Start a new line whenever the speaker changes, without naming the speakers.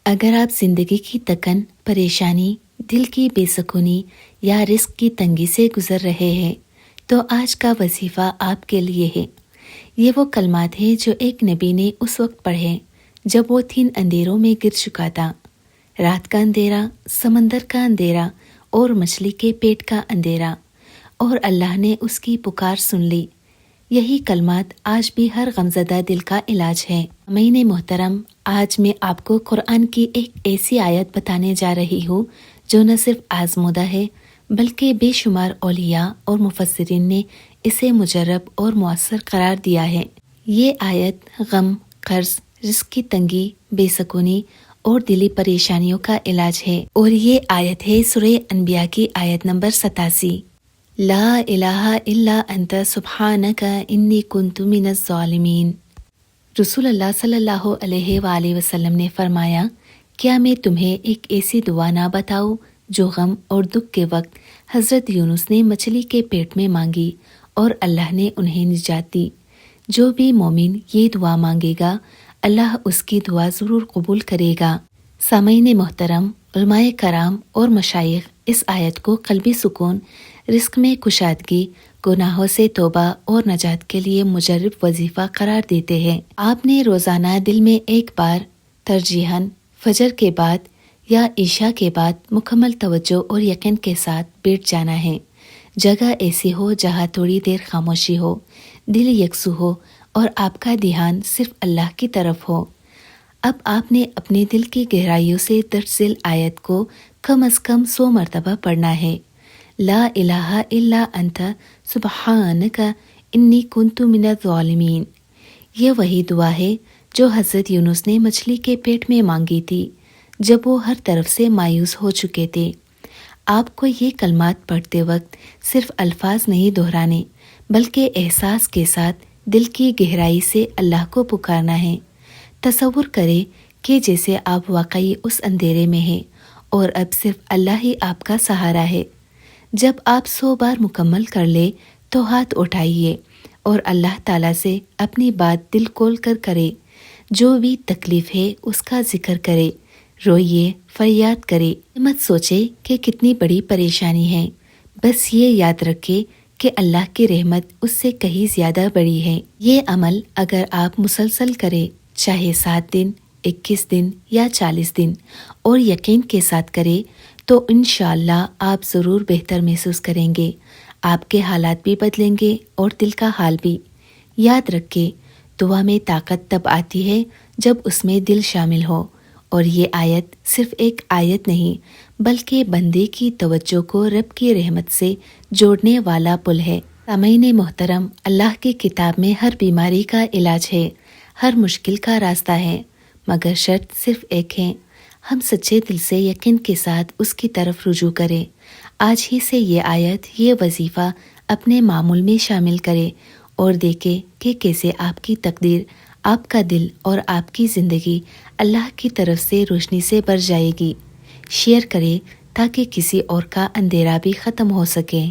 اگر آپ زندگی کی تکن، پریشانی، دل کی بے سکونی یا رزق کی تنگی سے گزر رہے ہیں تو آج کا وظیفہ آپ کے لیے ہے۔ یہ وہ کلمات ہیں جو ایک نبی نے اس وقت پڑھے جب وہ 3 اندھیروں میں گر چکا تھا، رات کا اندھیرا، سمندر کا اندھیرا اور مچھلی کے پیٹ کا اندھیرا، اور اللہ نے اس کی پکار سن لی۔ یہی کلمات آج بھی ہر غمزدہ دل کا علاج ہے۔ سامعین محترم، آج میں آپ کو قرآن کی ایک ایسی آیت بتانے جا رہی ہوں جو نہ صرف آزمودہ ہے بلکہ بے شمار اولیاء اور مفسرین نے اسے مجرب اور مؤثر قرار دیا ہے۔ یہ آیت غم، قرض، رزق کی تنگی، بے سکونی اور دلی پریشانیوں کا علاج ہے، اور یہ آیت ہے سورہ انبیاء کی آیت نمبر 87۔ لا الہ الا انت سبحانک انی کنت من الظالمین۔ رسول اللہ صلی اللہ علیہ وآلہ وسلم نے فرمایا، کیا میں تمہیں ایک ایسی دعا نہ بتاؤں جو غم اور دکھ کے وقت حضرت یونس نے مچھلی کے پیٹ میں مانگی اور اللہ نے انہیں نجات دی۔ جو بھی مومن یہ دعا مانگے گا اللہ اس کی دعا ضرور قبول کرے گا۔ سامعین محترم، علماء کرام اور مشائخ اس آیت کو قلبی سکون، رزق میں کشادگی، گناہوں سے توبہ اور نجات کے لیے مجرب وظیفہ قرار دیتے ہیں۔ آپ نے روزانہ دل میں ایک بار، ترجیحاً فجر کے بعد یا عشاء کے بعد مکمل توجہ اور یقین کے ساتھ بیٹھ جانا ہے۔ جگہ ایسی ہو جہاں تھوڑی دیر خاموشی ہو، دل یکسو ہو اور آپ کا دھیان صرف اللہ کی طرف ہو۔ اب آپ نے اپنے دل کی گہرائیوں سے درج ذیل آیت کو کم از کم 100 مرتبہ پڑھنا ہے۔ لا الہ الا انت سبحانک انی کنت من الظالمین۔ یہ وہی دعا ہے جو حضرت یونس نے مچھلی کے پیٹ میں مانگی تھی جب وہ ہر طرف سے مایوس ہو چکے تھے۔ آپ کو یہ کلمات پڑھتے وقت صرف الفاظ نہیں دہرانے بلکہ احساس کے ساتھ دل کی گہرائی سے اللہ کو پکارنا ہے۔ تصور کریں کہ جیسے آپ واقعی اس اندھیرے میں ہیں اور اب صرف اللہ ہی آپ کا سہارا ہے۔ جب آپ 100 بار مکمل کر لیں تو ہاتھ اٹھائیے اور اللہ تعالیٰ سے اپنی بات دل کھول کر کرے۔ جو بھی تکلیف ہے اس کا ذکر کرے، روئیے، فریاد کرے۔ مت سوچے کہ کتنی بڑی پریشانی ہے، بس یہ یاد رکھے کہ اللہ کی رحمت اس سے کہیں زیادہ بڑی ہے۔ یہ عمل اگر آپ مسلسل کریں، چاہے 7 دن، 21 دن یا 40 دن، اور یقین کے ساتھ کرے تو انشاءاللہ آپ ضرور بہتر محسوس کریں گے۔ آپ کے حالات بھی بدلیں گے اور دل کا حال بھی۔ یاد رکھیں، دعا میں طاقت تب آتی ہے جب اس میں دل شامل ہو، اور یہ آیت صرف ایک آیت نہیں بلکہ بندے کی توجہ کو رب کی رحمت سے جوڑنے والا پل ہے۔ سامعین محترم، اللہ کی کتاب میں ہر بیماری کا علاج ہے، ہر مشکل کا راستہ ہے، مگر شرط صرف ایک ہے، ہم سچے دل سے یقین کے ساتھ اس کی طرف رجوع کریں۔ آج ہی سے یہ آیت، یہ وظیفہ اپنے معمول میں شامل کریں اور دیکھیں کہ کیسے آپ کی تقدیر، آپ کا دل اور آپ کی زندگی اللہ کی طرف سے روشنی سے بھر جائے گی۔ شیئر کریں تاکہ کسی اور کا اندھیرا بھی ختم ہو سکے۔